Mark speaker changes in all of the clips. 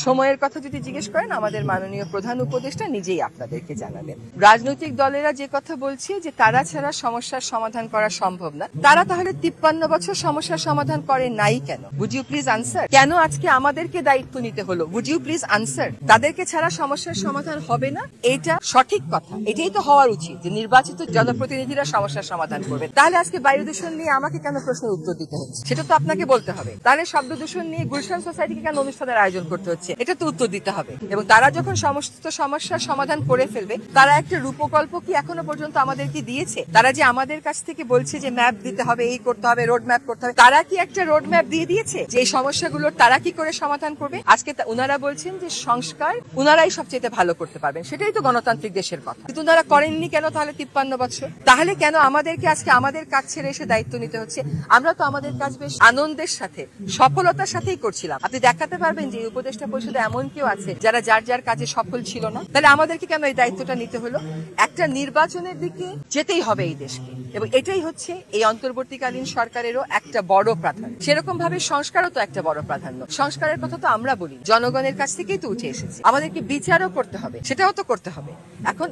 Speaker 1: সময়ের কথা যদি জিজ্ঞেস করেন আমাদের মাননীয় প্রধান উপদেষ্টা নিজেই আপনাদেরকে জানাবেন। রাজনৈতিক দলেরা যে কথা বলছে যে তারা ছাড়া সমস্যার সমাধান করা সম্ভব না, তারা তাহলে 53 বছর সমস্যার সমাধান করে নাই কেন? Would you please answer? কেন আজকে আমাদেরকে দায়িত্ব নিতে হলো? Would you please answer? তাদেরকে ছাড়া সমস্যার সমাধান হবে না, এটা সঠিক কথা। এটাই তো হওয়ার উচিত যে নির্বাচিত জনপ্রতিনিধিরা সমস্যার সমাধান করবে। তাহলে আজকে বায়ু দূষণ নিয়ে আমাকে কেন প্রশ্নের উত্তর দিতে হচ্ছে? সেটা তো আপনাকে বলতে হবে। তাহলে শব্দ দূষণ নিয়ে গুলশান সোসাইটিকে কেন অনুষ্ঠানের আয়োজন করতে হচ্ছে? এটা তো উত্তর দিতে হবে। এবং তারা যখন সমস্ত সমস্যার সমাধান করে ফেলবে, তারা একটা রূপকল্প কি এখনো পর্যন্ত আমাদেরকে দিয়েছে? তারা যে আমাদের কাছ থেকে বলছে যে ম্যাপ দিতে হবে, এই করতে হবে, রোড ম্যাপ করতে হবে, তারা কি একটা রোড ম্যাপ দিয়ে দিয়েছে যে এই সমস্যাগুলোর তারা কি করে সমাধান করবে? আজকে উনারা বলছেন যে সংস্কার উনারাই সবচেয়ে ভালো করতে পারবেন। সেটাই তো গণতান্ত্রিক দেশের কথা। কিন্তু উনারা করেননি কেন তাহলে 53 বছর? তাহলে কেন আমাদেরকে আজকে আমাদের কাজ ছেড়ে এসে দায়িত্ব নিতে হচ্ছে? আমরা তো আমাদের কাজ বেশ আনন্দের সাথে সফলতার সাথেই করছিলাম। আপনি দেখাতে পারবেন যে উপদেষ্টা পরিষদে এমন কেউ আছে যারা যার যার কাজে সফল ছিল না? তাহলে আমাদেরকে কেন এই দায়িত্বটা নিতে হলো? একটা নির্বাচনের দিকে যেতেই হবে এই দেশকে, এবং এটাই হচ্ছে এই অন্তর্বর্তীকালীন সরকারেরও একটা বড় প্রাধান্য। সেরকম ভাবে সংস্কারও তো একটা বড় প্রাধান্য। সংস্কারের কথা তো আমরা বলি, জনগণের কাছ থেকেই তো উঠে এসেছে। আমাদেরকে বিচারও করতে হবে, সেটাও তো করতে হবে। এখন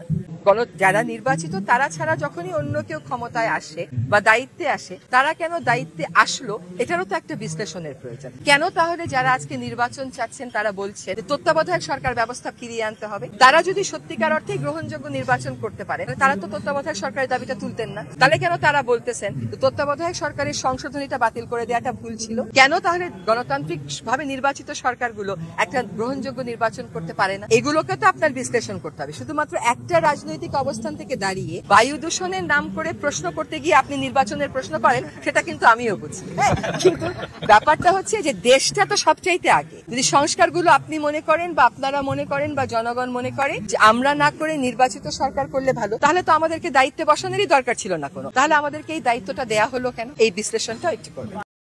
Speaker 1: যারা নির্বাচিত তারা ছাড়া যখনই অন্য কেউ ক্ষমতায় আসে বা দায়িত্বে আসে, তারা কেন দায়িত্বে আসলো এটারও তো একটা বিশ্লেষণের প্রয়োজন। কেন তাহলে যারা আজকে নির্বাচন চাচ্ছেন তারা বলছে যে তত্ত্বাবধায়ক সরকার ব্যবস্থা ফিরিয়ে আনতে হবে? তারা যদি সত্যিকার অর্থে গ্রহণযোগ্য নির্বাচন করতে পারে তারা তো তত্ত্বাবধায়ক সরকারের দাবিটা তুলতেন না। তাহলে কেন তারা বলতেছেন তত্ত্বাবধায়ক সরকারের সংশোধনীটা বাতিল করে দেওয়াটা ভুল ছিল? কেন তাহলে গণতান্ত্রিক ভাবে নির্বাচিত সরকারগুলো একটা গ্রহণযোগ্য নির্বাচন করতে পারে না? এগুলোকে তো আপনার বিশ্লেষণ করতে হবে। শুধুমাত্র একটা রাজনৈতিক অবস্থান থেকে দাঁড়িয়ে বায়ু দূষণের নাম করে প্রশ্ন করতে গিয়ে আপনি নির্বাচনের প্রশ্ন করেন, সেটা কিন্তু আমিও বুঝি। কিন্তু ব্যাপারটা হচ্ছে যে দেশটা তো সবচাইতে আগে। যদি সংস্কারগুলো আপনি মনে করেন বা আপনারা মনে করেন বা জনগণ মনে করে যে আমরা না করে নির্বাচিত সরকার করলে ভালো, তাহলে তো আমাদেরকে দায়িত্বে বসানোরই দরকার ছিল না কোনো। তাহলে আমাদেরকে এই দায়িত্বটা দেয়া হলো কেন? এই বিশ্লেষণটা একটু করবেন।